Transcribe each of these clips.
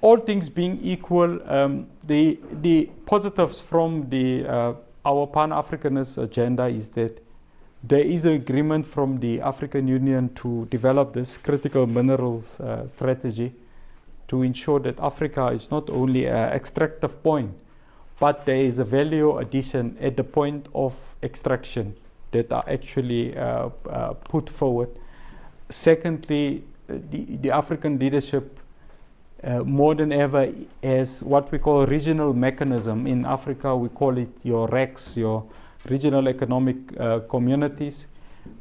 all things being equal, the positives from our Pan-Africanist agenda is that there is an agreement from the African Union to develop this critical minerals strategy to ensure that Africa is not only an extractive point, but there is a value addition at the point of extraction that are actually put forward. Secondly, the African leadership more than ever has what we call regional mechanism. In Africa, we call it your RECs, your regional economic communities,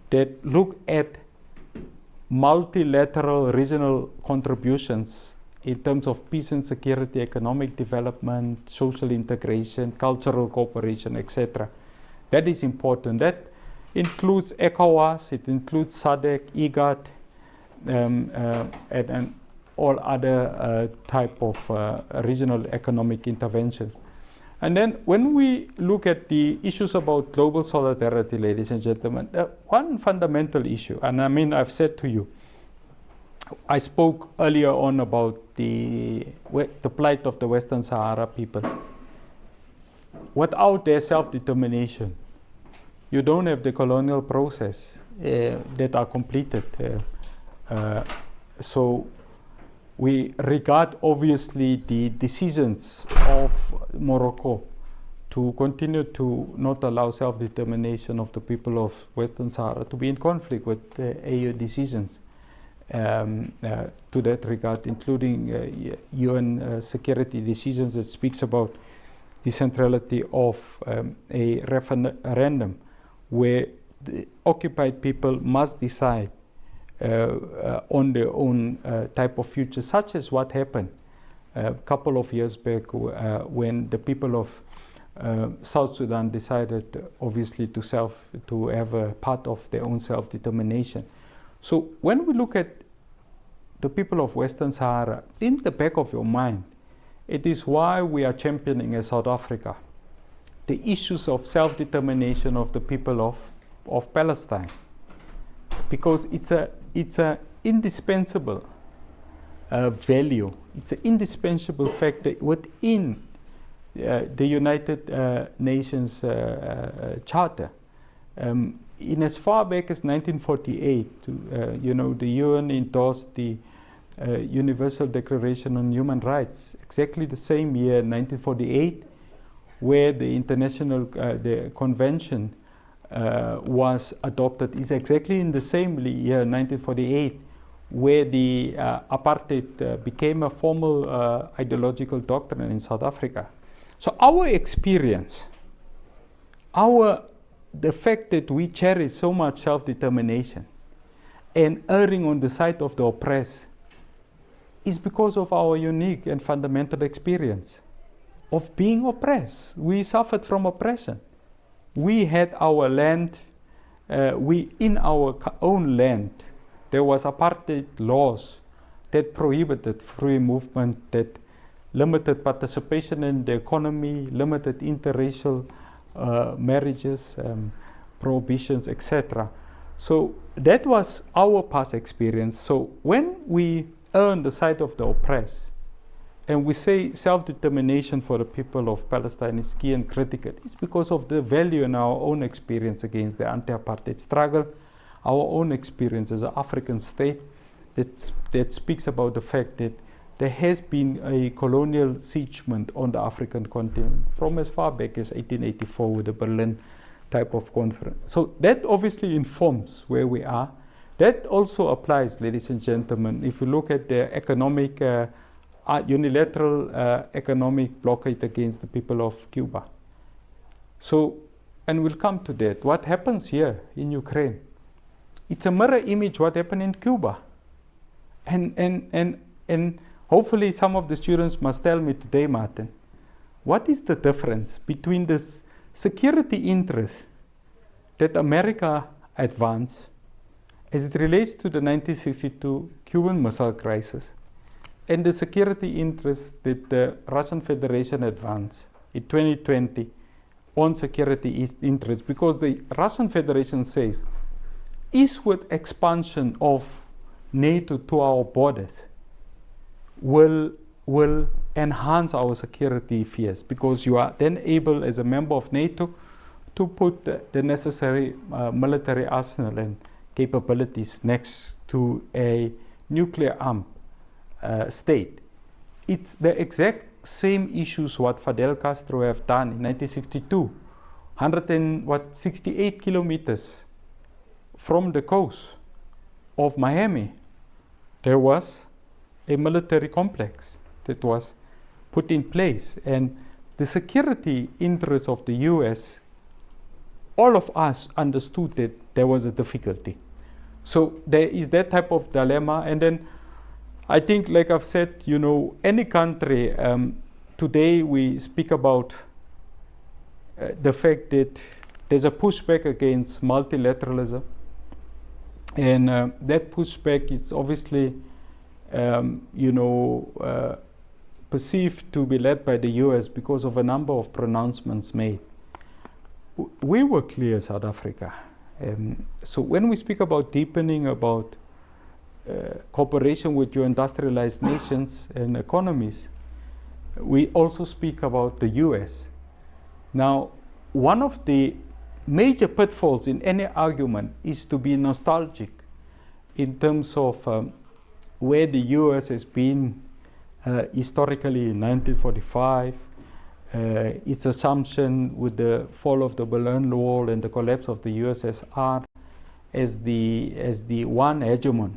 that look at multilateral regional contributions in terms of peace and security, economic development, social integration, cultural cooperation, etc. That is important. That includes ECOWAS, it includes SADC, IGAD, and all other type of regional economic interventions. And then when we look at the issues about global solidarity, ladies and gentlemen, one fundamental issue, and I mean, I've said to you, I spoke earlier on about the plight of the Western Sahara people. Without their self-determination, you don't have the colonial process that are completed. So we regard obviously the decisions of Morocco to continue to not allow self-determination of the people of Western Sahara to be in conflict with the AU decisions to that regard, including UN security decisions that speaks about the centrality of a referendum where the occupied people must decide on their own type of future, such as what happened a couple of years back when the people of South Sudan decided, obviously, to have a part of their own self-determination. So when we look at the people of Western Sahara, in the back of your mind, it is why we are championing as South Africa the issues of self-determination of the people of Palestine, because it's a indispensable value. It's an indispensable fact that within the United Nations Charter, in as far back as 1948, the UN endorsed the Universal Declaration on Human Rights, exactly the same year, 1948, where the international the convention was adopted, is exactly in the same year, 1948, where the apartheid became a formal ideological doctrine in South Africa. So our experience, the fact that we cherish so much self-determination and erring on the side of the oppressed is because of our unique and fundamental experience of being oppressed. We suffered from oppression. We had our land, in our own land, there was apartheid laws that prohibited free movement, that limited participation in the economy, limited interracial marriages, prohibitions, etc. So that was our past experience. So when we err on the side of the oppressed, and we say self-determination for the people of Palestine is key and critical, it's because of the value in our own experience against the anti-apartheid struggle, our own experience as an African state that speaks about the fact that there has been a colonial siegement on the African continent from as far back as 1884 with the Berlin type of conference. So that obviously informs where we are. That also applies, ladies and gentlemen, if you look at the economic, unilateral economic blockade against the people of Cuba. So, and we'll come to that. What happens here in Ukraine? It's a mirror image what happened in Cuba. And hopefully some of the students must tell me today, Martin, what is the difference between this security interest that America advanced as it relates to the 1962 Cuban Missile Crisis and the security interest that the Russian Federation advanced in 2020 on security interests? Because the Russian Federation says eastward expansion of NATO to our borders will will enhance our security fears, because you are then able, as a member of NATO, to put the necessary military arsenal and capabilities next to a nuclear armed state. It's the exact same issues what Fidel Castro have done in 1962, 168 kilometers from the coast of Miami. There was a military complex that was put in place, and the security interests of the US, all of us understood that there was a difficulty. So there is that type of dilemma. And then I think, like I've said, any country, today we speak about the fact that there's a pushback against multilateralism, and that pushback is obviously perceived to be led by the US because of a number of pronouncements made. We were clear, South Africa. So when we speak about deepening, about cooperation with your industrialized nations and economies, we also speak about the US. Now, one of the major pitfalls in any argument is to be nostalgic in terms of where the US has been historically in 1945, its assumption with the fall of the Berlin Wall and the collapse of the USSR as the one hegemon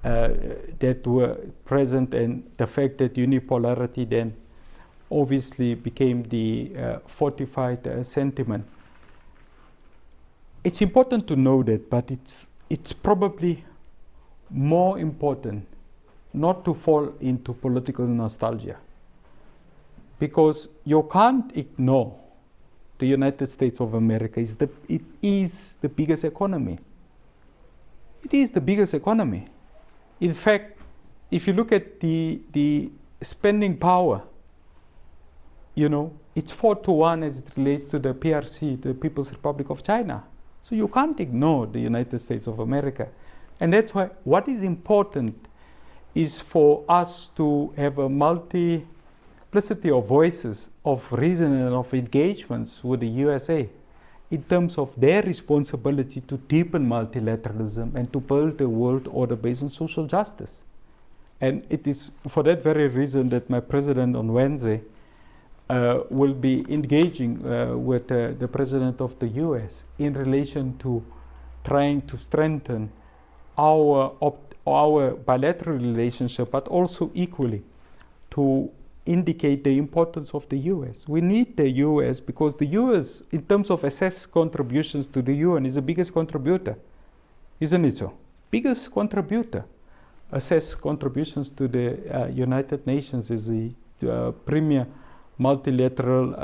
that were present, and the fact that unipolarity then obviously became the fortified sentiment. It's important to know that, but it's probably more important not to fall into political nostalgia, because you can't ignore the United States of America. It is the biggest economy. It is the biggest economy. In fact, if you look at the spending power, it's 4-1 as it relates to the PRC, the People's Republic of China. So you can't ignore the United States of America. And that's why what is important is for us to have a multiplicity of voices, of reason and of engagements with the USA in terms of their responsibility to deepen multilateralism and to build a world order based on social justice. And it is for that very reason that my president on Wednesday will be engaging with the president of the US in relation to trying to strengthen our bilateral relationship, but also equally to indicate the importance of the US. We need the US because the US, in terms of assessed contributions to the UN, is the biggest contributor, isn't it so? Biggest contributor. Assessed contributions to the United Nations is the premier multilateral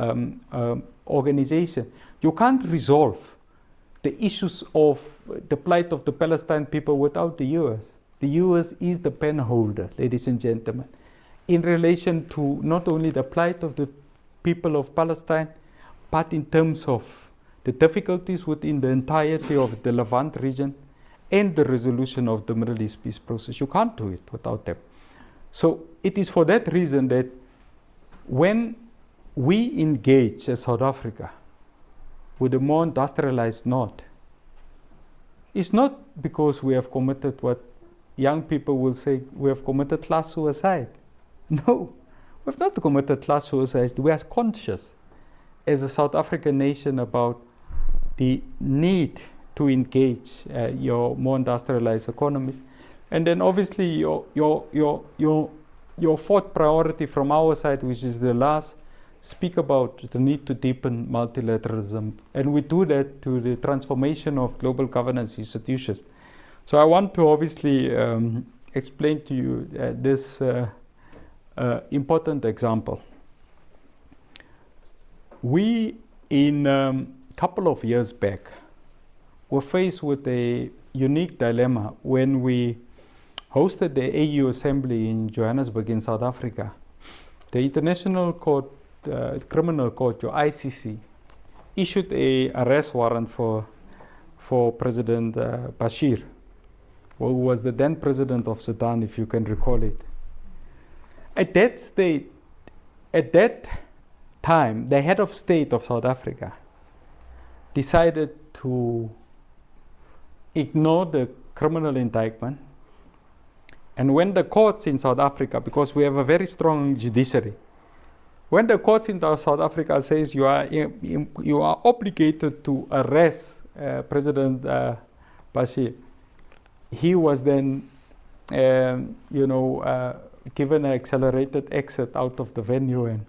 organization. You can't resolve the issues of the plight of the Palestine people without the US. The US is the pen holder, ladies and gentlemen, in relation to not only the plight of the people of Palestine, but in terms of the difficulties within the entirety of the Levant region and the resolution of the Middle East peace process. You can't do it without them. So it is for that reason that when we engage as South Africa with a more industrialized North, it's not because we have committed what young people will say, we have committed class suicide. No, we have not committed class suicide. We are conscious as a South African nation about the need to engage your more industrialized economies. And then obviously your fourth priority from our side, which is the last, speak about the need to deepen multilateralism. And we do that to the transformation of global governance institutions. So I want to obviously explain to you this important example. We, in a couple of years back, were faced with a unique dilemma when we hosted the AU Assembly in Johannesburg in South Africa. The International Court, Criminal Court, your ICC, issued an arrest warrant for President Bashir, who was the then president of Sudan, if you can recall it. at that time, the head of state of South Africa decided to ignore the criminal indictment. And when the courts in South Africa, because we have a very strong judiciary, when the courts in South Africa says you are obligated to arrest President Bashir, he was then, given an accelerated exit out of the venue and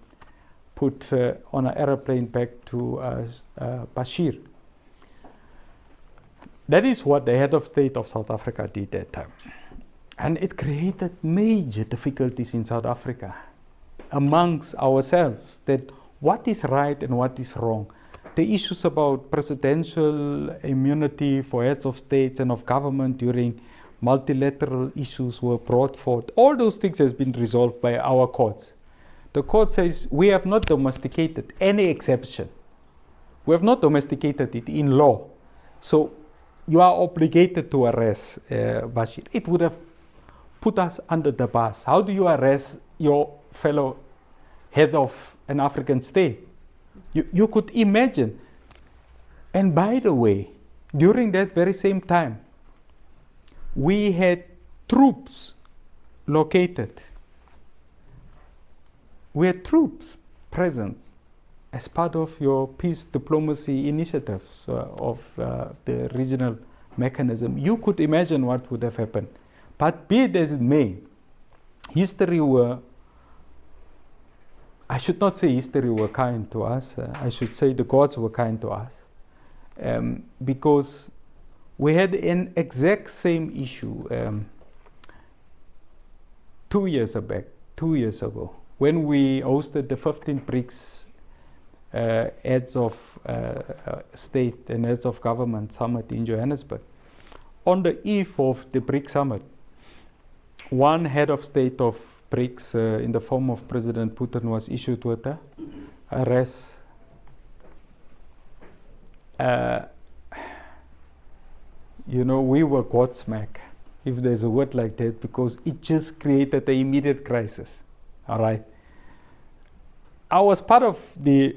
put on an aeroplane back to Bashir. That is what the head of state of South Africa did that time. And it created major difficulties in South Africa amongst ourselves, that what is right and what is wrong. The issues about presidential immunity for heads of states and of government during multilateral issues were brought forth. All those things has been resolved by our courts. The court says we have not domesticated any exception. We have not domesticated it in law. So you are obligated to arrest Bashir. It would have put us under the bus. How do you arrest your fellow head of an African state? You could imagine. And by the way, during that very same time, we had troops located. We had troops present as part of your peace diplomacy initiatives of the regional mechanism. You could imagine what would have happened. But be it as it may, history were, I should not say history were kind to us, I should say the gods were kind to us, because we had an exact same issue 2 years ago, when we hosted the 15th BRICS heads of state and heads of government summit in Johannesburg. On the eve of the BRICS summit, one head of state of BRICS in the form of President Putin was issued with an arrest. We were Godsmack, if there's a word like that, because it just created an immediate crisis. All right. I was part of the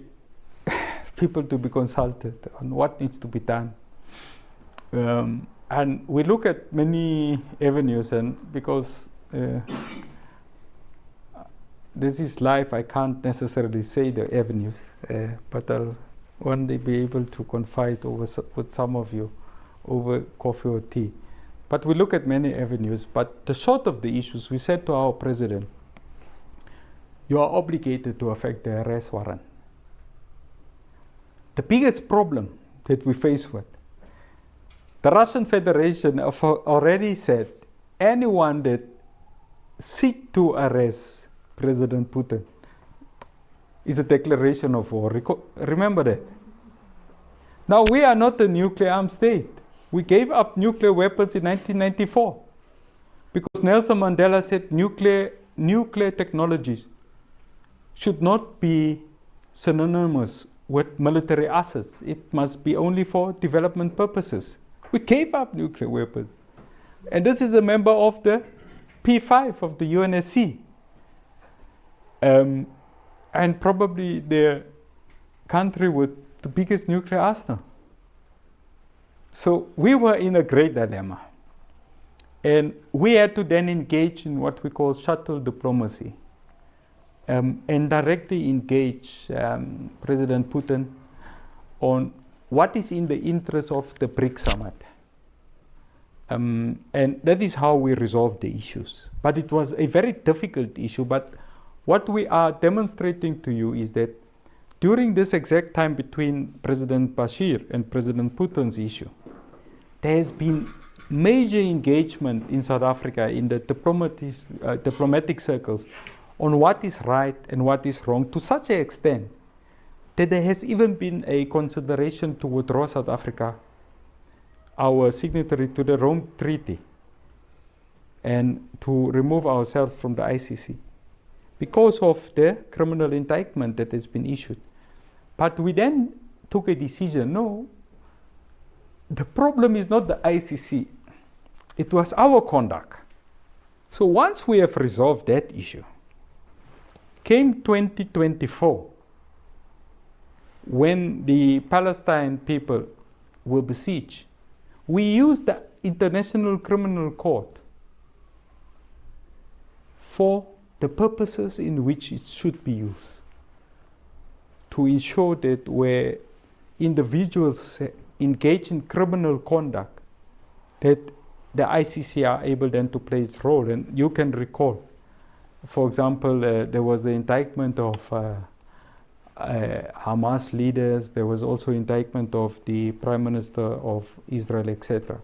people to be consulted on what needs to be done. And we look at many avenues, and because this is live, I can't necessarily say the avenues, but I'll one day be able to confide with some of you over coffee or tea. But we look at many avenues, but the short of the issues, we said to our president, you are obligated to effect the arrest warrant. The biggest problem that we face with, the Russian Federation have already said anyone that seek to arrest President Putin is a declaration of war. Remember that. Now, we are not a nuclear armed state. We gave up nuclear weapons in 1994 because Nelson Mandela said nuclear technologies should not be synonymous with military assets. It must be only for development purposes. We gave up nuclear weapons. And this is a member of the P5 of the UNSC. And probably the country with the biggest nuclear arsenal. So we were in a great dilemma. And we had to then engage in what we call shuttle diplomacy. And directly engage President Putin on what is in the interest of the BRICS summit. And that is how we resolved the issues. But it was a very difficult issue. But what we are demonstrating to you is that during this exact time between President Bashir and President Putin's issue, there has been major engagement in South Africa in the diplomatic circles on what is right and what is wrong, to such an extent that there has even been a consideration to withdraw South Africa, our signatory to the Rome Treaty, and to remove ourselves from the ICC because of the criminal indictment that has been issued. But we then took a decision, no, the problem is not the ICC, it was our conduct. So once we have resolved that issue, Came 2024, when the Palestine people were besieged, we used the International Criminal Court for the purposes in which it should be used, to ensure that where individuals engage in criminal conduct, that the ICC are able then to play its role. And you can recall, for example, there was the indictment of Hamas leaders, there was also indictment of the Prime Minister of Israel, etc.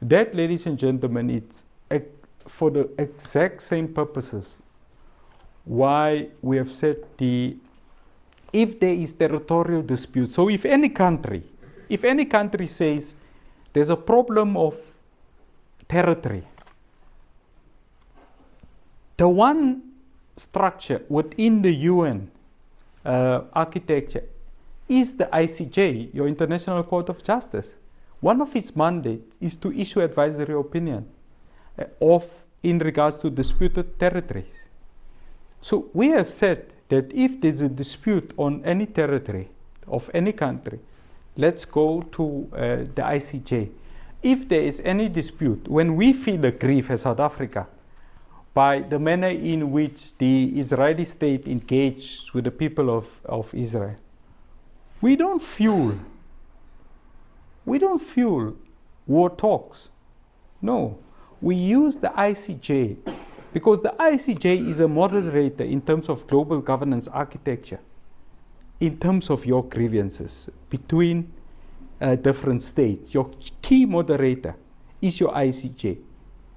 That, ladies and gentlemen, it's for the exact same purposes why we have said if there is territorial dispute, so if any country says there's a problem of territory, the one structure within the UN architecture is the ICJ, your International Court of Justice. One of its mandates is to issue advisory opinion in regards to disputed territories. So we have said that if there's a dispute on any territory of any country, let's go to the ICJ. If there is any dispute, when we feel aggrieved as South Africa by the manner in which the Israeli state engaged with the people of Israel, we don't fuel war talks. No, we use the ICJ because the ICJ is a moderator in terms of global governance architecture, in terms of your grievances between different states. Your key moderator is your ICJ.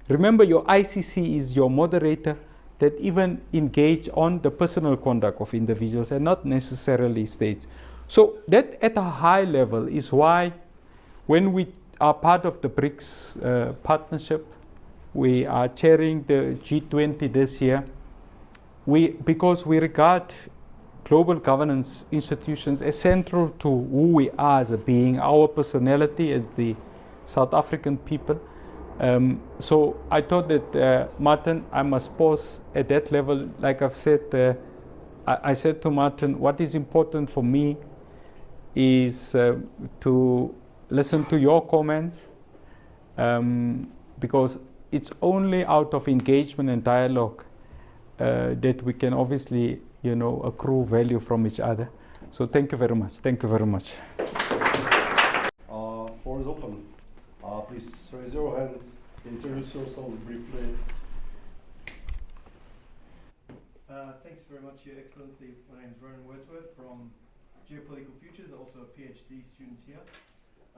Remember, your ICC is your moderator that even engage on the personal conduct of individuals and not necessarily states. So that at a high level is why when we are part of the BRICS partnership, we are chairing the G20 this year, because we regard global governance institutions as central to who we are as a being, our personality as the South African people. So I thought that, Martin, I must pause at that level. Like I've said, I said to Martin, what is important for me is to listen to your comments, because it's only out of engagement and dialogue that we can obviously, accrue value from each other. So thank you very much. Thank you very much. Floor is open. Please raise your hands, introduce yourself briefly. Thanks very much, Your Excellency. My name is Ronan Wordsworth from Geopolitical Futures, also a PhD student here.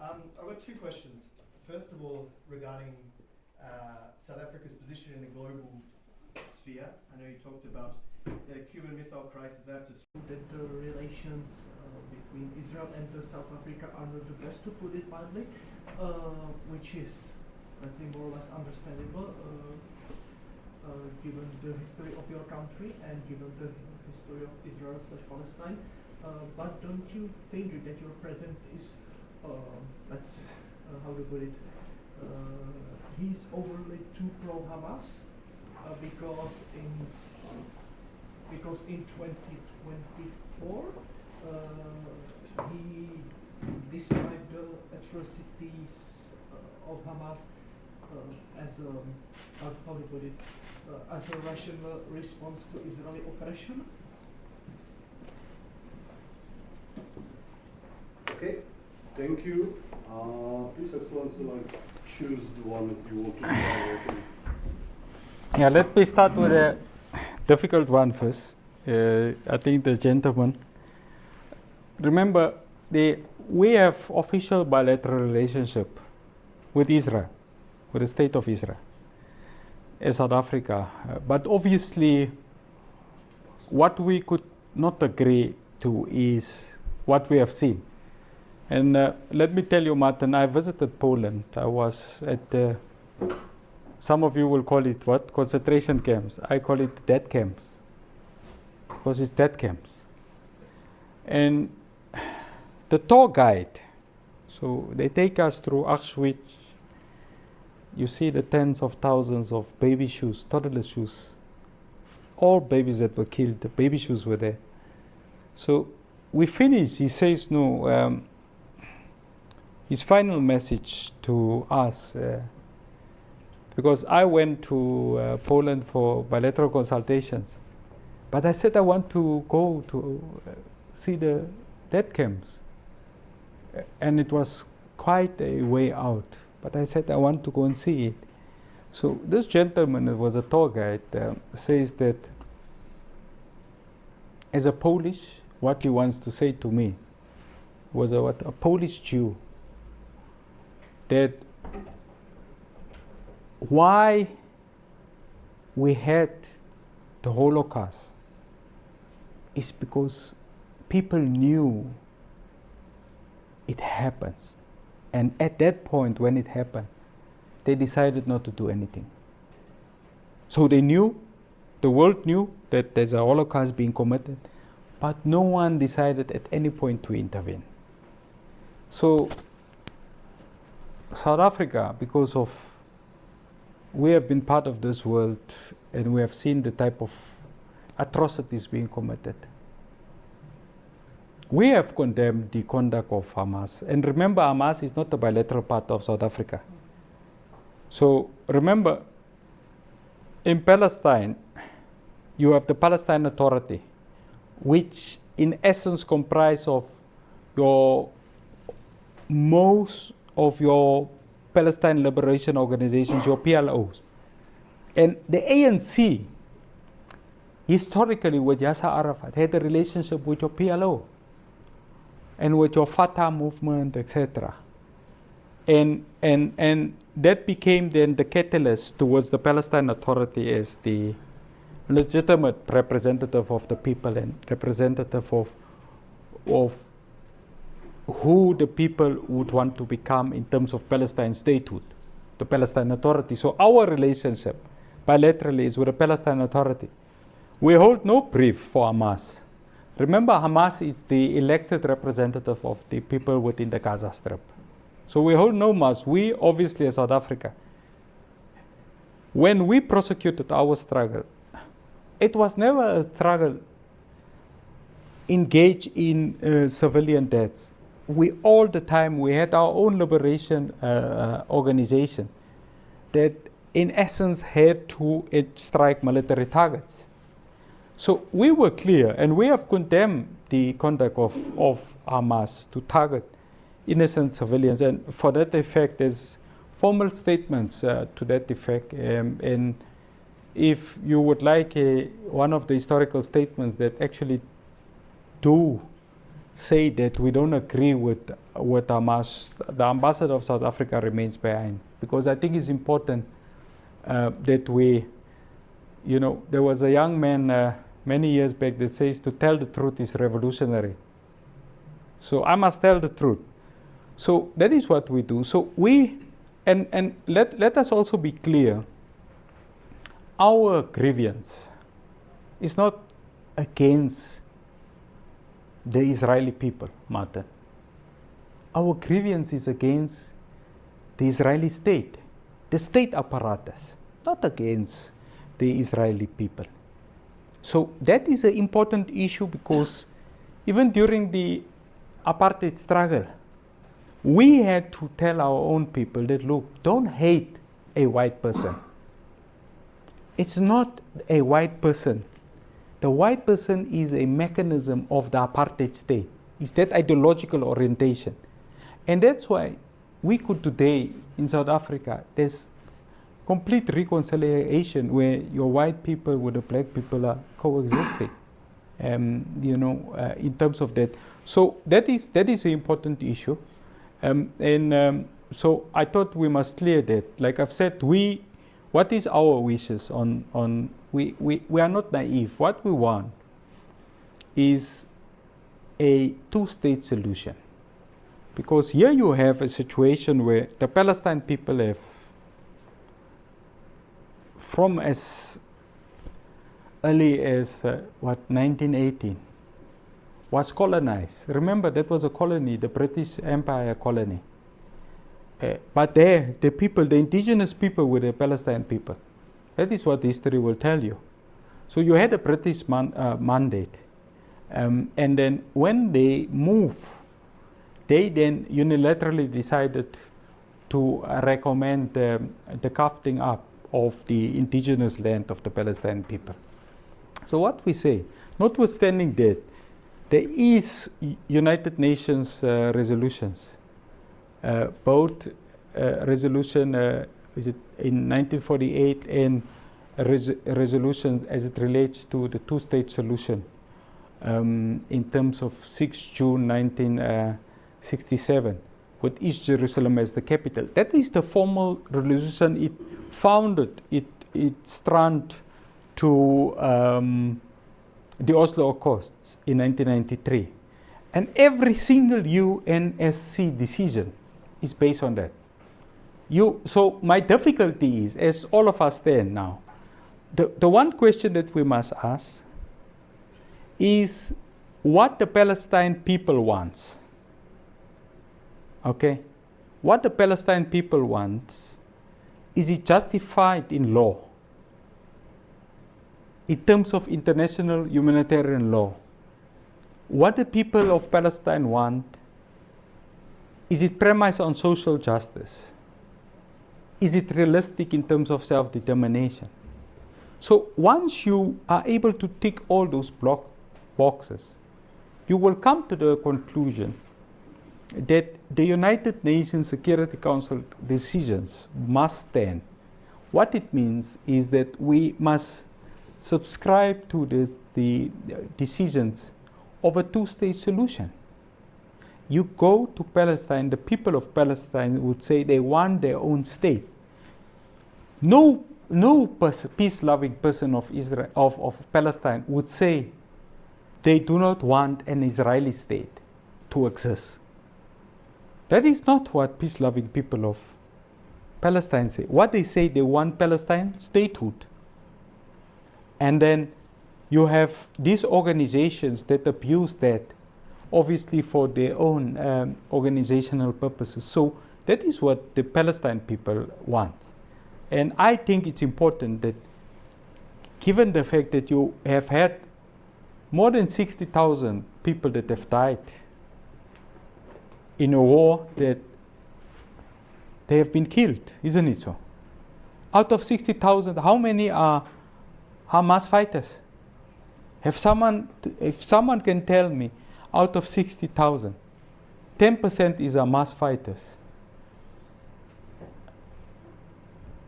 I've got two questions. First of all, regarding South Africa's position in the global sphere. I know you talked about the Cuban Missile Crisis after that the relations between Israel and South Africa are not the best, to put it mildly, which is, let's say, more or less understandable given the history of your country and given the history of Israel/Palestine. But don't you think that your president is, how to put it, he's overly too pro-Hamas, because in 2024 he described the atrocities of Hamas as how to put it, as a rational response to Israeli oppression. Okay, thank you. Please, Excellency, choose the one that you want to start. Yeah, let me start with a difficult one first. I think the gentleman. Remember, we have official bilateral relationship with Israel, with the state of Israel, as South Africa. But obviously, what we could not agree to is what we have seen. And let me tell you, Martin, I visited Poland. I was at some of you will call it what? Concentration camps. I call it death camps, because it's death camps. And the tour guide, so they take us through Auschwitz. You see the tens of thousands of baby shoes, toddler shoes, all babies that were killed. The baby shoes were there. So we finish. He says, no, his final message to us, because I went to Poland for bilateral consultations, but I said I want to go to see the death camps. And it was quite a way out, but I said I want to go and see it. So this gentleman, who was a tour guide, says that as a Polish, what he wants to say to me was a Polish Jew, that why we had the Holocaust is because people knew it happens. And at that point, when it happened, they decided not to do anything. So they knew, the world knew that there's a Holocaust being committed, but no one decided at any point to intervene. So South Africa, because of, we have been part of this world and we have seen the type of atrocities being committed. We have condemned the conduct of Hamas. And remember, Hamas is not a bilateral part of South Africa. So remember, in Palestine, you have the Palestine Authority, which in essence comprise of most of your Palestine Liberation Organizations, your PLOs. And the ANC, historically with Yasser Arafat, had a relationship with your PLO and with your Fatah movement, etc. And that became then the catalyst towards the Palestine Authority as the legitimate representative of the people and representative of who the people would want to become in terms of Palestine statehood, the Palestine Authority. So our relationship bilaterally is with the Palestine Authority. We hold no brief for Hamas. Remember, Hamas is the elected representative of the people within the Gaza Strip. So we hold no mass. We, obviously, as South Africa, when we prosecuted our struggle, it was never a struggle engaged in civilian deaths. We all the time, we had our own liberation organization that in essence had to strike military targets. So we were clear, and we have condemned the conduct of Hamas to target innocent civilians, and for that effect, there's formal statements to that effect. And if you would like one of the historical statements that actually do say that we don't agree with Hamas, the ambassador of South Africa remains behind, because I think it's important that we, you know, there was a young man many years back that says to tell the truth is revolutionary. So I must tell the truth. So that is what we do. So we, and let us also be clear, our grievance is not against the Israeli people, Martin. Our grievance is against the Israeli state, the state apparatus, not against the Israeli people. So that is an important issue, because even during the apartheid struggle, we had to tell our own people that, look, don't hate a white person. It's not a white person. The white person is a mechanism of the apartheid state. It's that ideological orientation. And that's why we could today in South Africa, there's complete reconciliation where your white people with the black people are coexisting, you know, in terms of that. So that is an important issue. So I thought we must clear that. Like I've said, what is our wishes on we are not naive. What we want is a two-state solution. Because here you have a situation where the Palestine people have, from as early as 1918, was colonized. Remember, that was a colony, the British Empire colony. But there, the people, the indigenous people were the Palestine people. That is what history will tell you. So you had a British mandate. And then when they move, they then unilaterally decided to recommend the carving up of the indigenous land of the Palestinian people. So what we say, notwithstanding that, there is United Nations resolutions, both resolution is it in 1948 and resolutions as it relates to the two-state solution in terms of 6 June 1967 with East Jerusalem as the capital. That is the formal resolution. It founded its strand to the Oslo Accords in 1993. And every single UNSC decision is based on that. So my difficulty is, as all of us stand now, the one question that we must ask is what the Palestinian people wants. Okay? What the Palestinian people want, is it justified in law? In terms of international humanitarian law, what the people of Palestine want, is it premised on social justice? Is it realistic in terms of self-determination? So once you are able to tick all those boxes, you will come to the conclusion that the United Nations Security Council decisions must stand. What it means is that we must subscribe to the decisions of a two-state solution. You go to Palestine, the people of Palestine would say they want their own state. No peace-loving person of Israel, of Palestine would say they do not want an Israeli state to exist. That is not what peace-loving people of Palestine say. What they say, they want Palestine statehood. And then you have these organizations that abuse that, obviously for their own organizational purposes. So that is what the Palestinian people want. And I think it's important that, given the fact that you have had more than 60,000 people that have died in a war that they have been killed, isn't it so? Out of 60,000, how many are Hamas fighters? If someone can tell me, out of 60,000, 10% is Hamas fighters,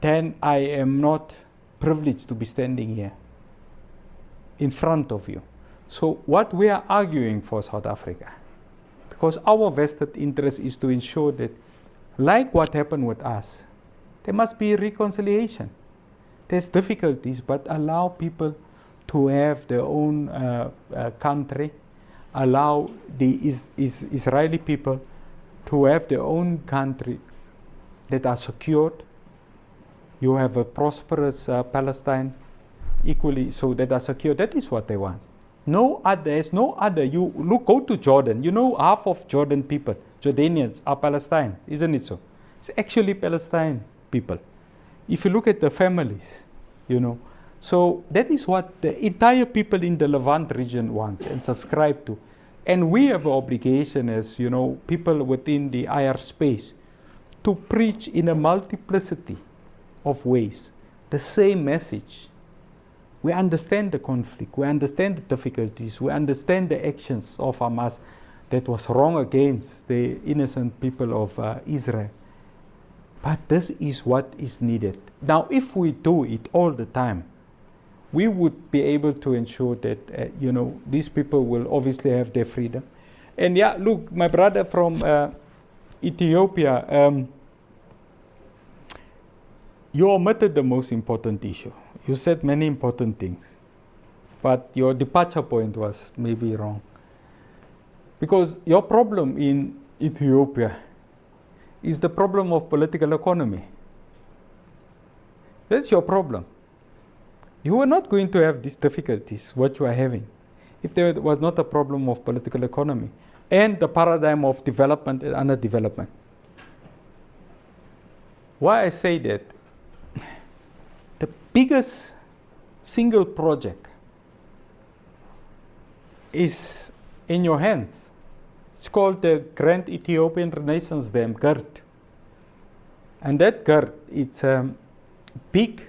then I am not privileged to be standing here in front of you. So what we are arguing for South Africa, because our vested interest is to ensure that, like what happened with us, there must be reconciliation. There's difficulties, but allow people to have their own country, allow the Israeli people to have their own country that are secured. You have a prosperous Palestine equally, so that are secure. That is what they want. There's no other. You look, go to Jordan. You know, half of Jordan people, Jordanians, are Palestinians, isn't it so? It's actually Palestinian people. If you look at the families, you know. So that is what the entire people in the Levant region wants and subscribe to. And we have an obligation as, you know, people within the IR space to preach in a multiplicity of ways the same message. We understand the conflict, we understand the difficulties, we understand the actions of Hamas that was wrong against the innocent people of Israel. But this is what is needed. Now, if we do it all the time, we would be able to ensure that, you know, these people will obviously have their freedom. And yeah, look, my brother from Ethiopia, you omitted the most important issue. You said many important things, but your departure point was maybe wrong. Because your problem in Ethiopia is the problem of political economy. That's your problem. You are not going to have these difficulties, what you are having, if there was not a problem of political economy and the paradigm of development and underdevelopment. Why I say that, the biggest single project is in your hands. It's called the Grand Ethiopian Renaissance Dam, GERD. And that GERD, it's a big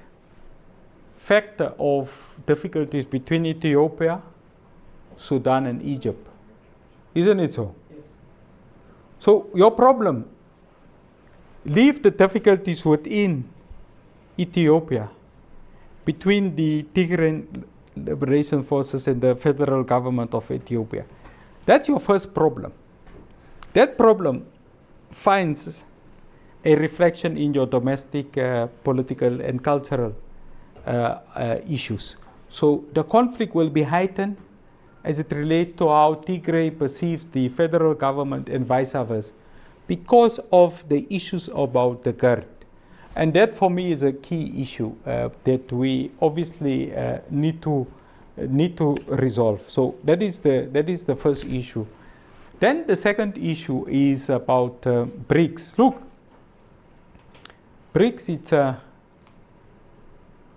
factor of difficulties between Ethiopia, Sudan, and Egypt. Isn't it so? Yes. So your problem, leave the difficulties within Ethiopia, between the Tigray Liberation Forces and the federal government of Ethiopia. That's your first problem. That problem finds a reflection in your domestic political and cultural issues. So the conflict will be heightened as it relates to how Tigray perceives the federal government and vice versa because of the issues about the GERD. And that for me is a key issue that we obviously need to resolve. So that is the first issue. Then the second issue is about BRICS. Look, BRICS, it's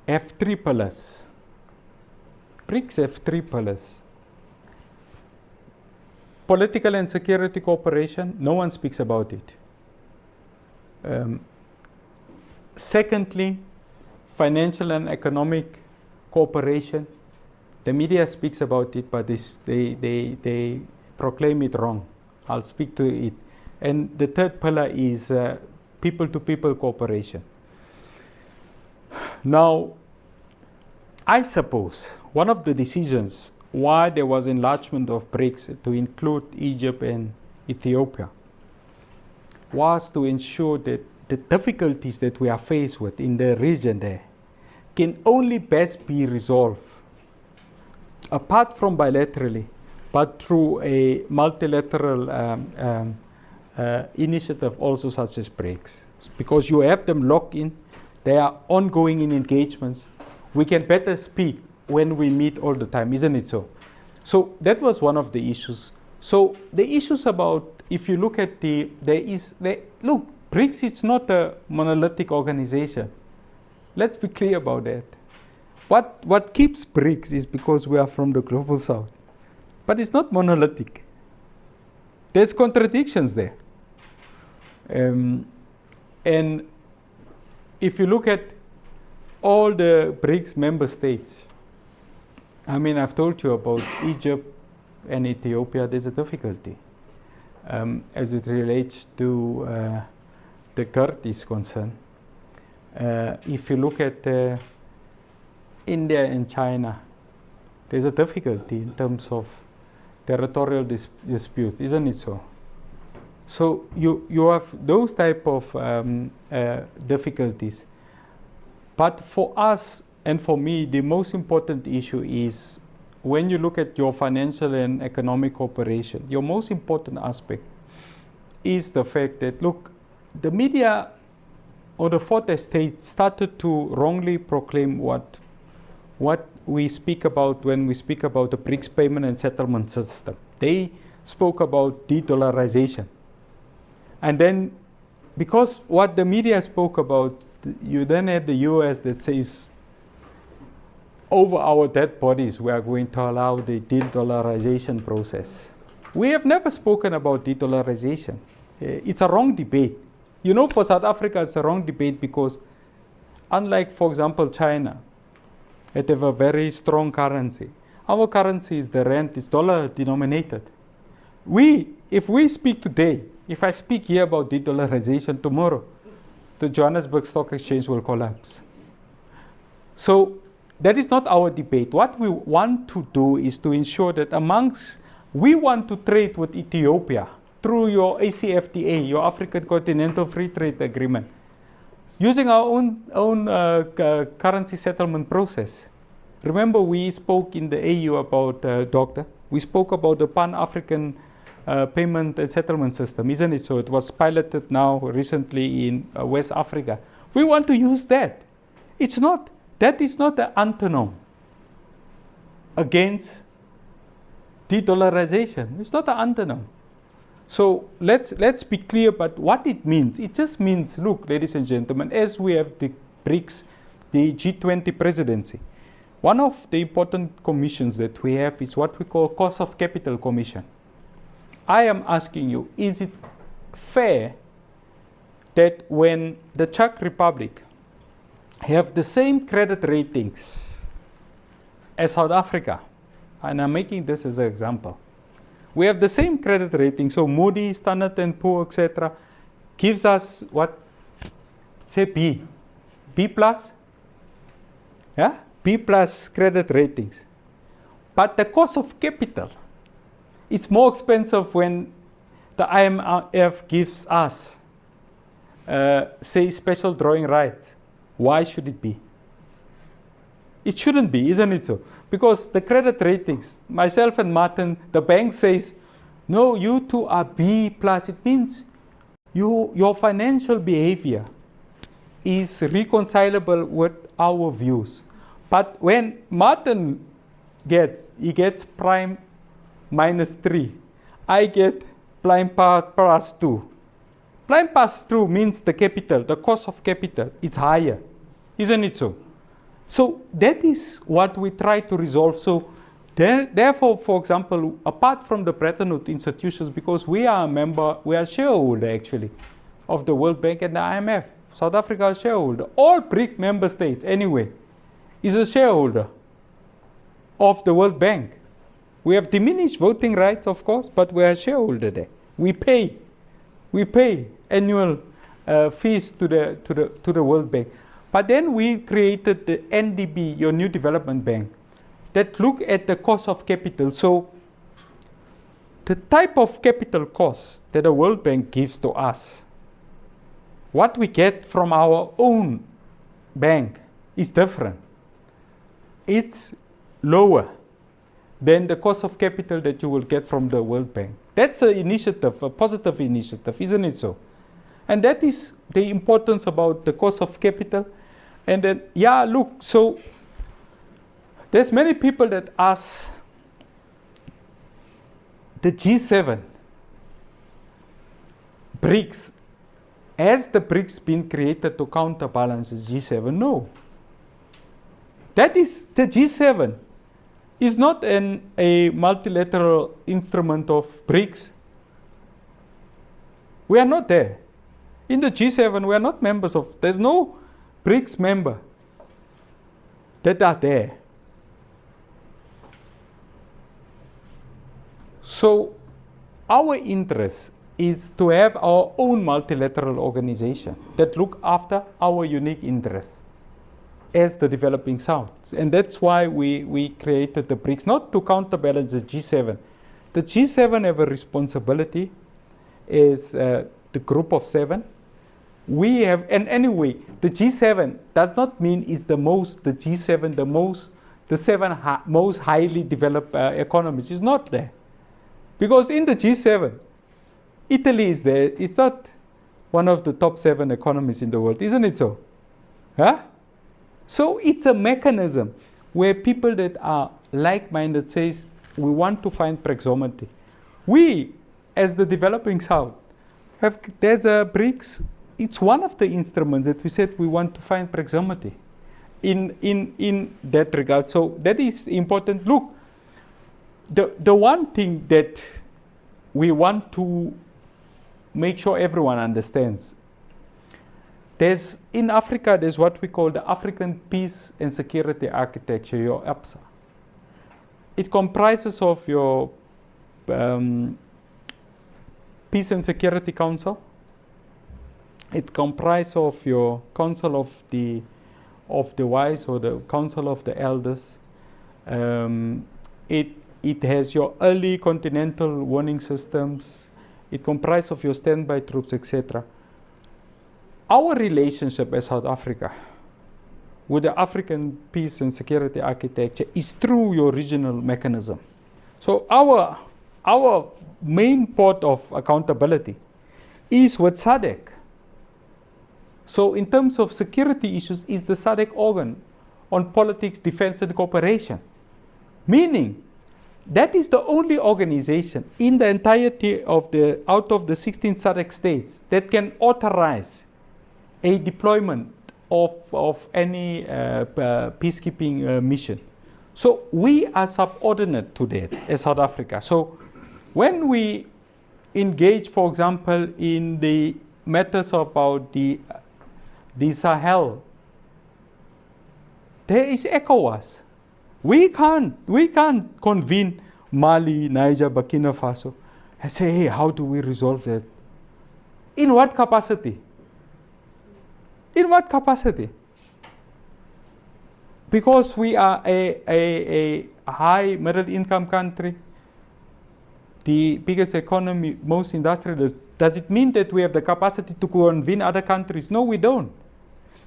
have three pillars. BRICS have three pillars. Political and security cooperation, no one speaks about it. Secondly, financial and economic cooperation. The media speaks about it, but they proclaim it wrong. I'll speak to it. And the third pillar is people-to-people cooperation. Now, I suppose one of the decisions why there was enlargement of BRICS to include Egypt and Ethiopia was to ensure that the difficulties that we are faced with in the region there can only best be resolved apart from bilaterally, but through a multilateral initiative also such as BRICS. Because you have them locked in, they are ongoing in engagements. We can better speak when we meet all the time, isn't it so? So that was one of the issues. So the issues about, if you look at look, BRICS is not a monolithic organization. Let's be clear about that. What keeps BRICS is because we are from the global south. But it's not monolithic. There's contradictions there. And if you look at all the BRICS member states, I mean, I've told you about Egypt and Ethiopia, there's a difficulty as it relates to the GERD is concerned. If you look at India and China, there's a difficulty in terms of territorial disputes, isn't it so? So you have those type of difficulties. But for us and for me, the most important issue is when you look at your financial and economic cooperation, your most important aspect is the fact that, look, the media or the fourth estate started to wrongly proclaim what we speak about when we speak about the BRICS payment and settlement system. They spoke about de-dollarization. And then, because what the media spoke about, you then had the US that says, over our dead bodies, we are going to allow the de-dollarization process. We have never spoken about de-dollarization. It's a wrong debate. You know, for South Africa, it's a wrong debate because unlike, for example, China, it have a very strong currency. Our currency is the rand, it's dollar denominated. If we speak today, if I speak here about de-dollarization tomorrow, the Johannesburg Stock Exchange will collapse. So that is not our debate. What we want to do is to ensure that we want to trade with Ethiopia through your ACFTA, your African Continental Free Trade Agreement, using our own currency settlement process. Remember, we spoke in the AU about DOCTA. We spoke about the Pan-African payment and settlement system, isn't it? So it was piloted now recently in West Africa. We want to use that. That is not an antonym against de-dollarization. It's not an antonym. So let's be clear about what it means. It just means, look, ladies and gentlemen, as we have the BRICS, the G20 presidency, One of the important commissions that we have is what we call Cost of Capital Commission. I am asking you, is it fair that when the Czech Republic have the same credit ratings as South Africa, and I'm making this as an example, we have the same credit rating, so Moody's, Standard & Poor, etc., gives us what? Say B. B plus? Yeah? B plus credit ratings. But the cost of capital is more expensive when the IMF gives us, say, special drawing rights. Why should it be? It shouldn't be, isn't it so? Because the credit ratings, myself and Martin, the bank says, no, you two are B plus. It means your financial behavior is reconcilable with our views. But when Martin gets prime -3, I get prime plus 2. Prime plus 2 means the capital, the cost of capital, is higher, isn't it so? So that is what we try to resolve. So therefore, for example, apart from the Bretton Woods institutions, because we are a member, we are shareholder actually of the World Bank and the IMF. South Africa is shareholder. All BRIC member states anyway is a shareholder of the World Bank. We have diminished voting rights, of course, but we are a shareholder there. We pay annual fees to the World Bank. But then we created the NDB, your New Development Bank, that look at the cost of capital. So the type of capital cost that the World Bank gives to us, what we get from our own bank is different. It's lower than the cost of capital that you will get from the World Bank. That's an initiative, a positive initiative, isn't it so? And that is the importance about the cost of capital. And then, yeah, look, so there's many people that ask the G7, BRICS, has the BRICS been created to counterbalance the G7? No. That is, the G7 is not a multilateral instrument of BRICS. We are not there. In the G7, we are not members of, there's no BRICS member that are there. So our interest is to have our own multilateral organization that look after our unique interests as the developing South. And that's why we created the BRICS, not to counterbalance the G7. The G7 have a responsibility as the group of 7. We have, and anyway, the G7 does not mean is the G7, the 7 most highly developed economies. It's not there. Because in the G7, Italy is there. It's not one of the top 7 economies in the world, isn't it so? Huh? So it's a mechanism where people that are like-minded says, we want to find proximity. We, as the developing South, there's a BRICS. It's one of the instruments that we said we want to find proximity in that regard. So that is important. Look, the one thing that we want to make sure everyone understands, in Africa, there's what we call the African Peace and Security Architecture, your APSA. It comprises of your Peace and Security Council. It comprises of your Council of the Wise, or the Council of the Elders. It has your early continental warning systems. It comprises of your standby troops, etc. Our relationship as South Africa with the African Peace and Security Architecture is through your regional mechanism. So our main port of accountability is with SADC. So in terms of security issues, is the SADC organ on politics, defense, and cooperation. Meaning, that is the only organization in the entirety of out of the 16 SADC states that can authorize a deployment of any peacekeeping mission. So we are subordinate to that as South Africa. So when we engage, for example, in the matters about the Sahel, there is ECOWAS. We can't convene Mali, Niger, Burkina Faso and say, hey, how do we resolve that? In what capacity? In what capacity? Because we are a high middle income country, the biggest economy, most industrial, does it mean that we have the capacity to convene other countries? No, we don't.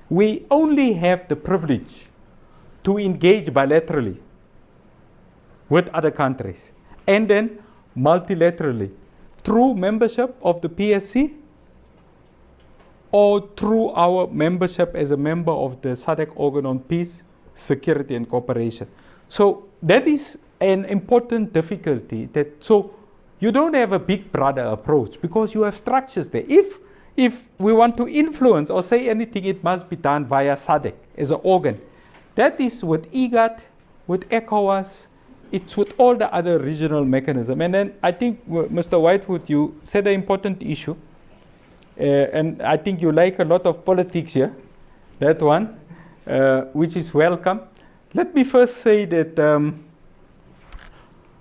We only have the privilege to engage bilaterally with other countries and then multilaterally through membership of the PSC or through our membership as a member of the SADC organ on peace, security and cooperation. So that is an important difficulty. So you don't have a big brother approach because you have structures there. If we want to influence or say anything, it must be done via SADC as an organ. That is with IGAD, with ECOWAS, it's with all the other regional mechanisms. And then I think, Mr. Whitewood, you said an important issue. And I think you like a lot of politics here, that one, which is welcome. Let me first say that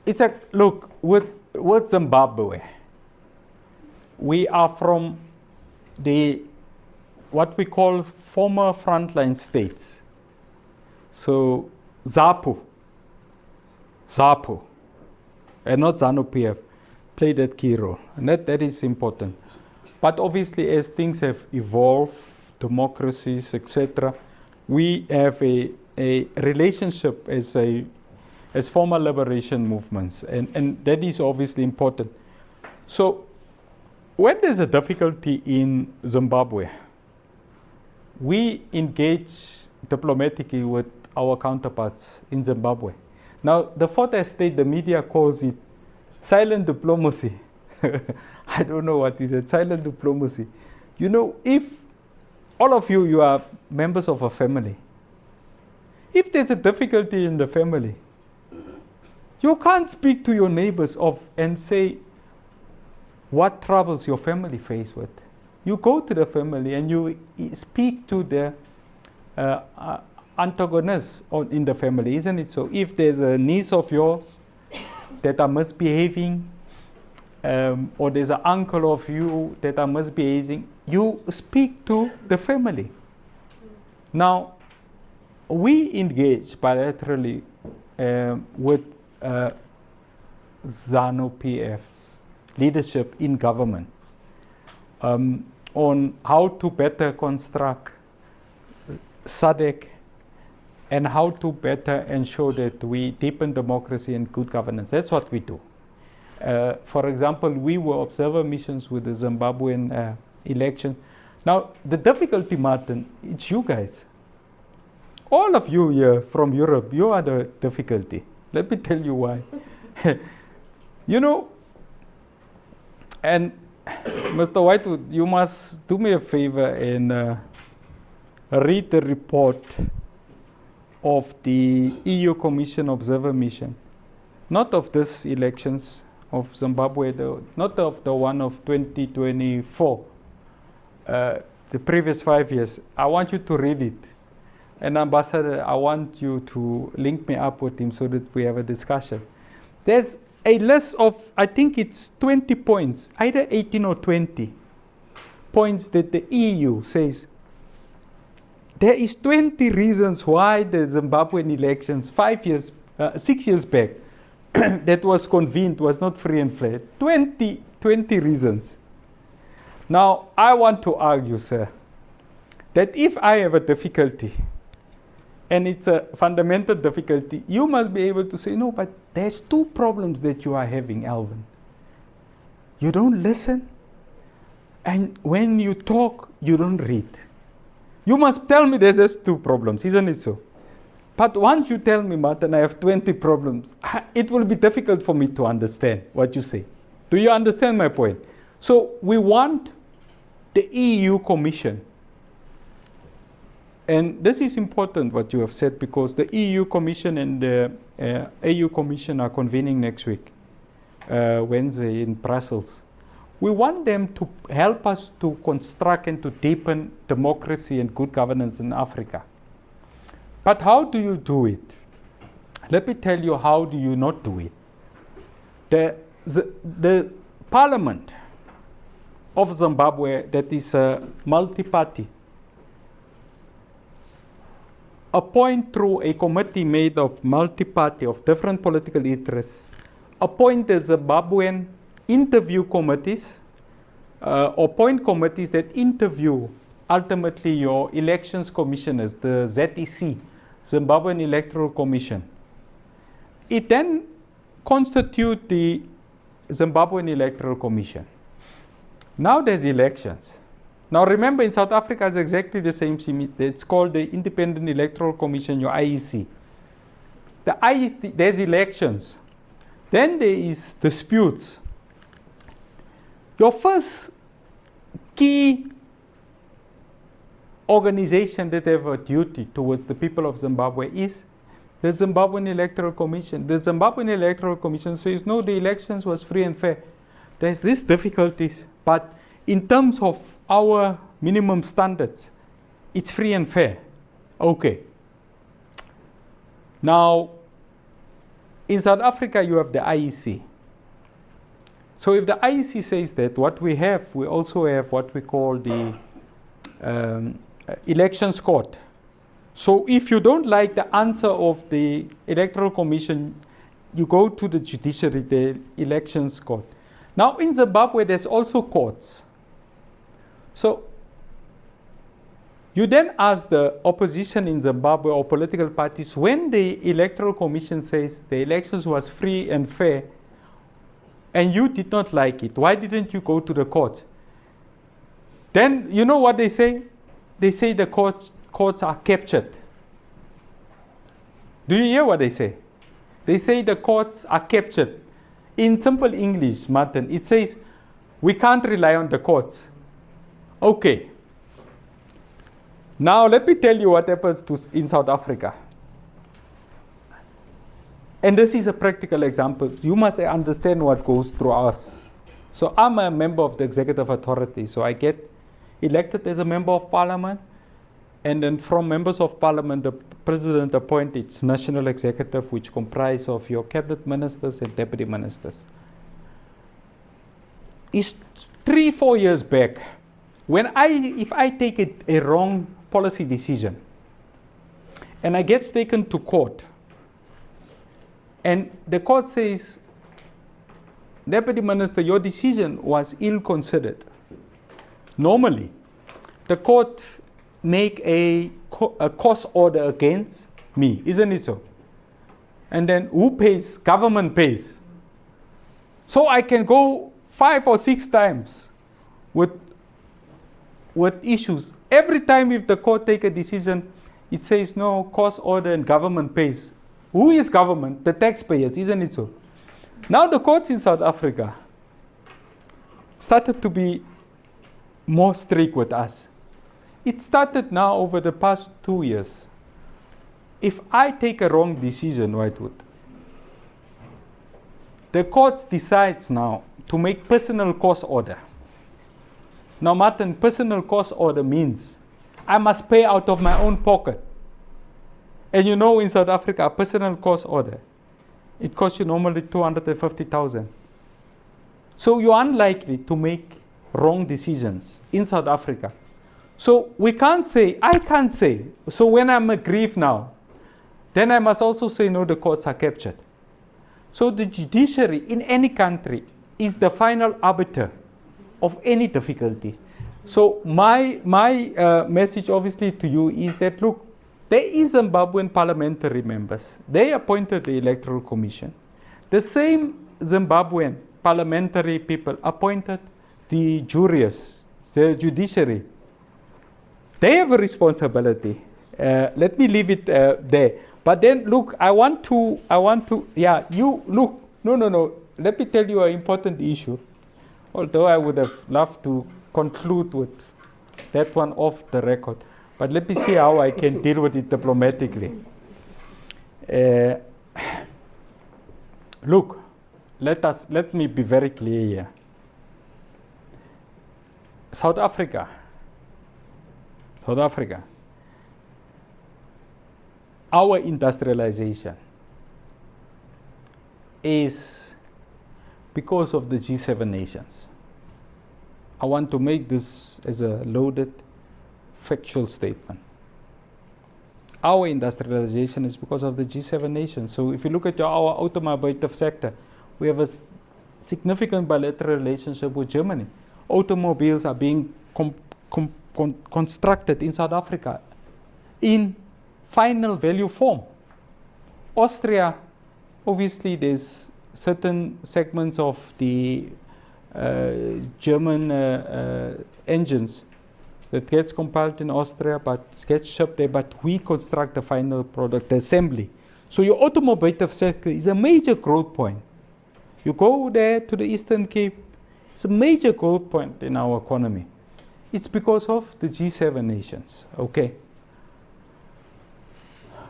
it's a, look, with Zimbabwe, we are from the, what we call former frontline states. So ZAPU, and not ZANU-PF, played that key role, and that is important. But obviously, as things have evolved, democracies, etc., we have a relationship as former liberation movements, and that is obviously important. So when there's a difficulty in Zimbabwe, we engage diplomatically with our counterparts in Zimbabwe. Now, the fourth estate, the media calls it silent diplomacy. I don't know what is it, silent diplomacy. You know, if all of you are members of a family, if there's a difficulty in the family, you can't speak to your neighbors and say what troubles your family face with. You go to the family and you speak to the antagonists in the family, isn't it so? If there's a niece of yours that are misbehaving, or there's an uncle of you that are misbehaving, you speak to the family. Now, we engage bilaterally with ZANU-PF leadership in government on how to better construct SADC and how to better ensure that we deepen democracy and good governance. That's what we do. For example, we were observer missions with the Zimbabwean election. Now, the difficulty, Martin, it's you guys. All of you here from Europe, you are the difficulty. Let me tell you why. You know, and Mr. Whitewood, you must do me a favor and read the report of the EU Commission Observer Mission, not of this elections of Zimbabwe, not of the one of 2024, the previous 5 years. I want you to read it. And Ambassador, I want you to link me up with him so that we have a discussion. There's a list of, I think it's 20 points, either 18 or 20 points that the EU says there is 20 reasons why the Zimbabwean elections 6 years back that was convened was not free and fair. 20 reasons. Now, I want to argue, sir, that if I have a difficulty, and it's a fundamental difficulty, you must be able to say, no, but there's two problems that you are having, Alvin. You don't listen, and when you talk, you don't read. You must tell me there's just two problems, isn't it so? But once you tell me, Martin, I have 20 problems, it will be difficult for me to understand what you say. Do you understand my point? So we want the EU Commission And this is important what you have said, because the EU Commission and the AU Commission are convening next week, Wednesday in Brussels. We want them to help us to construct and to deepen democracy and good governance in Africa. But how do you do it? Let me tell you how do you not do it. The parliament of Zimbabwe, that is a multi-party, appoint through a committee made of multi-party, of different political interests, appoint the Zimbabwean interview committees, appoint committees that interview ultimately your elections commissioners, the ZEC, Zimbabwean Electoral Commission. It then constitutes the Zimbabwean Electoral Commission. Now there's elections. Now remember, in South Africa it's exactly the same. It's called the Independent Electoral Commission, your IEC. The IEC, there's elections. Then there is disputes. Your first key organization that have a duty towards the people of Zimbabwe is the Zimbabwean Electoral Commission. The Zimbabwean Electoral Commission says, no, the elections was free and fair. There's these difficulties, but in terms of our minimum standards, it's free and fair. Okay. Now, in South Africa, you have the IEC. So if the IEC says that, what we have, we also have what we call the elections court. So if you don't like the answer of the Electoral Commission, you go to the judiciary, the elections court. Now in Zimbabwe, there's also courts. So you then ask the opposition in Zimbabwe or political parties, when the Electoral Commission says the elections was free and fair, and you did not like it, why didn't you go to the court? Then you know what they say? They say the courts are captured. Do you hear what they say? They say the courts are captured. In simple English, Martin, it says we can't rely on the courts. Okay. Now let me tell you what happens in South Africa. And this is a practical example. You must understand what goes through us. So I'm a member of the executive authority. So I get elected as a member of parliament. And then from members of parliament, the president appoints its national executive, which comprises of your cabinet ministers and deputy ministers. It's 3-4 years back, if I take a wrong policy decision, and I get taken to court, and the court says, Deputy Minister, your decision was ill-considered. Normally, the court make a cost order against me, isn't it so? And then who pays? Government pays. So I can go 5 or 6 times with issues. Every time if the court take a decision, it says no, cost order and government pays. Who is government? The taxpayers, isn't it so? Now the courts in South Africa started to be more strict with us. It started now over the past 2 years. If I take a wrong decision, Whitewood, the courts decides now to make personal cost order. Now, Martin, personal cost order means I must pay out of my own pocket. And you know, in South Africa, a personal cost order, it costs you normally 250,000. So you're unlikely to make wrong decisions in South Africa. So I can't say, so when I'm aggrieved now, then I must also say, no, the courts are captured. So the judiciary in any country is the final arbiter of any difficulty. So my message obviously to you is that, look, there is Zimbabwean parliamentary members. They appointed the Electoral Commission. The same Zimbabwean parliamentary people appointed the jurists, the judiciary. They have a responsibility. Let me leave it there. But then, look, I want to, no. Let me tell you an important issue. Although I would have loved to conclude with that one off the record. But let me see how I can deal with it diplomatically. Look, let me be very clear here. South Africa, our industrialization is because of the G7 nations. I want to make this as a loaded, factual statement. Our industrialization is because of the G7 nations. So if you look at our automotive sector, we have a significant bilateral relationship with Germany. Automobiles are being constructed in South Africa in final value form. Austria, obviously there's certain segments of the German engines that gets compiled in Austria but gets shipped there, but we construct the final product, the assembly. So your automotive sector is a major growth point. You go there to the Eastern Cape, it's a major growth point in our economy. It's because of the G7 nations, okay?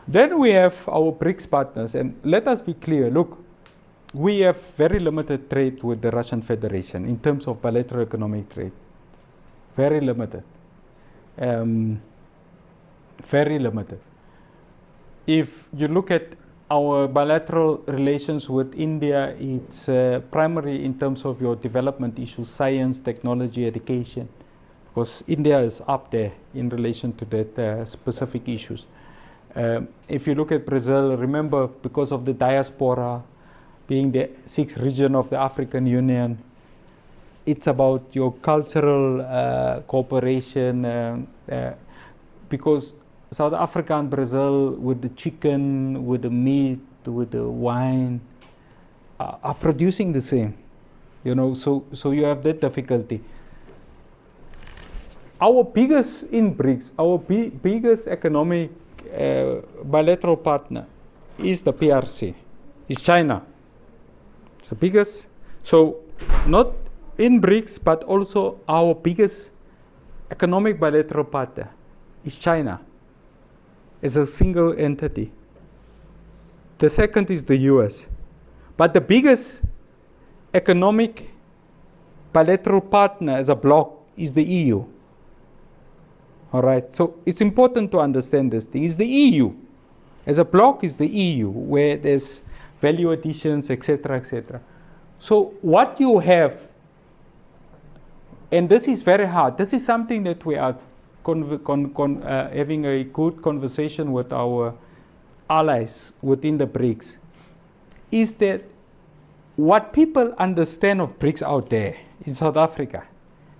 Then we have our BRICS partners, and let us be clear, look, we have very limited trade with the Russian Federation in terms of bilateral economic trade. Very limited. Very limited. If you look at our bilateral relations with India, it's primarily in terms of your development issues, science, technology, education, because India is up there in relation to that specific issues. If you look at Brazil, remember, because of the diaspora being the sixth region of the African Union, it's about your cultural cooperation, because South Africa and Brazil, with the chicken, with the meat, with the wine, are producing the same, you know. So you have that difficulty. Our biggest in BRICS, our biggest economic bilateral partner is the PRC, is China. It's the biggest. So not in BRICS, but also our biggest economic bilateral partner is China as a single entity. The second is the US. But the biggest economic bilateral partner as a bloc is the EU. All right, so it's important to understand this thing. It's the EU. As a bloc is the EU, where there's value additions, etc., etc. So what you have, and this is very hard, this is something that we are having a good conversation with our allies within the BRICS, is that what people understand of BRICS out there in South Africa,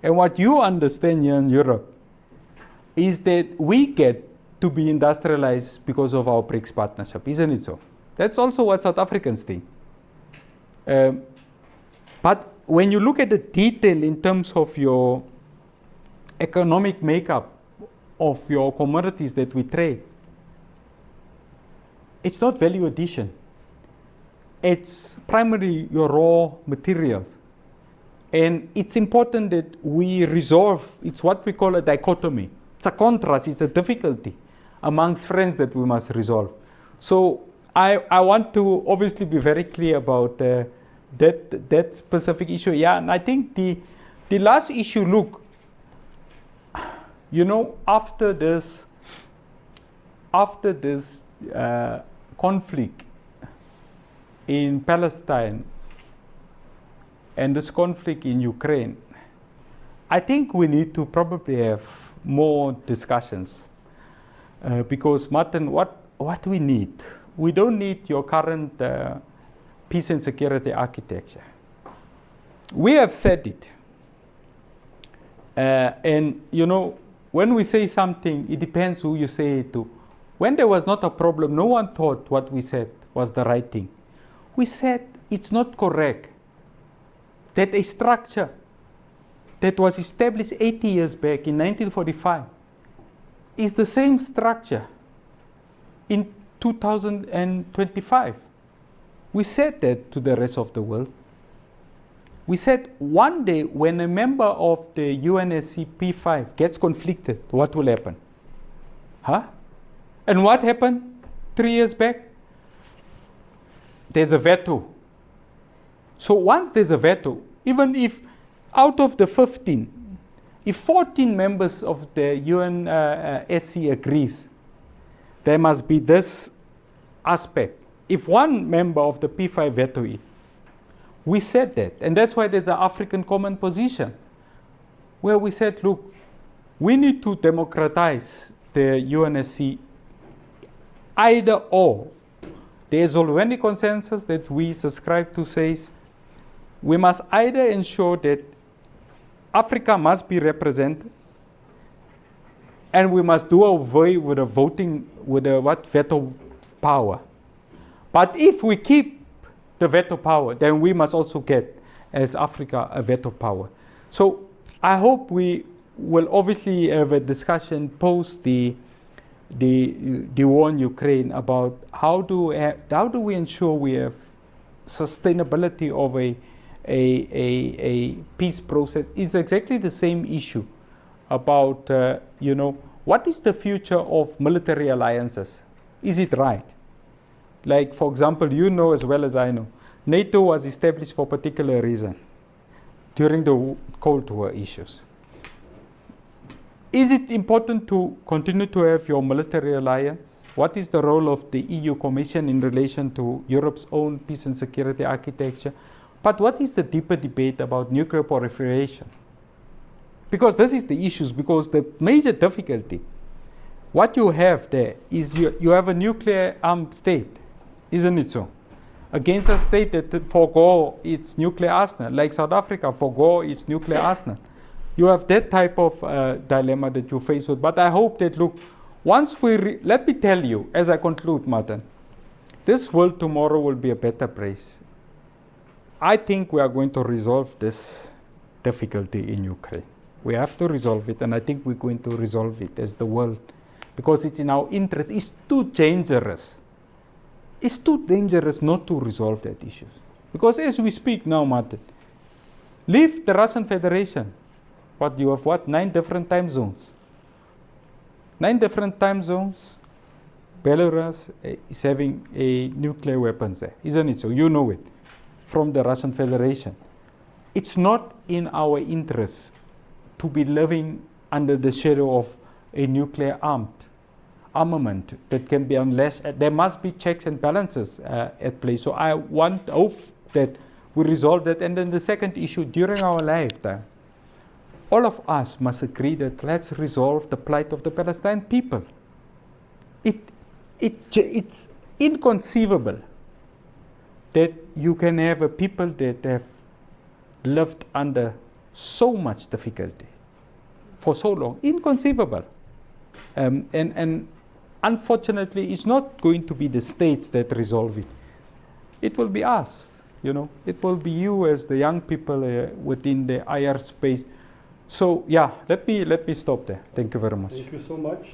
and what you understand here in Europe, is that we get to be industrialized because of our BRICS partnership, isn't it so? That's also what South Africans think. But when you look at the detail in terms of your economic makeup of your commodities that we trade, it's not value addition. It's primarily your raw materials. And it's important that we resolve, it's what we call a dichotomy. It's a contrast, it's a difficulty amongst friends that we must resolve. So I want to obviously be very clear about that specific issue. Yeah, and I think the last issue, look, you know, after this conflict in Palestine and this conflict in Ukraine, I think we need to probably have more discussions. Because, Martin, what we need, we don't need your current peace and security architecture. We have said it. And, you know, when we say something, it depends who you say it to. When there was not a problem, no one thought what we said was the right thing. We said it's not correct that a structure that was established 80 years back in 1945 is the same structure in 2025. We said that to the rest of the world. We said one day when a member of the UNSC P5 gets conflicted, what will happen? Huh? And what happened 3 years back? There's a veto. So once there's a veto, even if out of the 15, if 14 members of the UNSC agrees, there must be this aspect. If one member of the P5 veto it, we said that. And that's why there's an African common position, where we said, look, we need to democratize the UNSC either or. There's already consensus that we subscribe to says we must either ensure that Africa must be represented, and we must do away with the voting, with the veto power. But if we keep the veto power, then we must also get, as Africa, a veto power. So I hope we will obviously have a discussion post the war in Ukraine about how do we ensure we have sustainability of a peace process. It's exactly the same issue about what is the future of military alliances? Is it right? Like, for example, you know as well as I know, NATO was established for a particular reason during the Cold War issues. Is it important to continue to have your military alliance? What is the role of the EU Commission in relation to Europe's own peace and security architecture? But what is the deeper debate about nuclear proliferation? Because this is the issues, because the major difficulty, what you have there is you have a nuclear armed state, isn't it so? Against a state that forego its nuclear arsenal, like South Africa forego its nuclear arsenal. You have that type of dilemma that you face with. But I hope that, look, once let me tell you, as I conclude, Martin, this world tomorrow will be a better place. I think we are going to resolve this difficulty in Ukraine. We have to resolve it, and I think we're going to resolve it as the world, because it's in our interest. It's too dangerous. It's too dangerous not to resolve that issue. Because as we speak now, Martin, leave the Russian Federation. You have 9 different time zones. 9 different time zones. Belarus is having a nuclear weapons there, isn't it? So you know it from the Russian Federation. It's not in our interest to be living under the shadow of a nuclear armament that can be unleashed. There must be checks and balances at play. So I hope that we resolve that. And then the second issue, during our lifetime, all of us must agree that let's resolve the plight of the Palestinian people. It's inconceivable that you can have a people that have lived under so much difficulty for so long. Inconceivable. And unfortunately, it's not going to be the states that resolve it. It will be us, It will be you as the young people within the IR space. So yeah, let me stop there. Thank you very much. Thank you so much.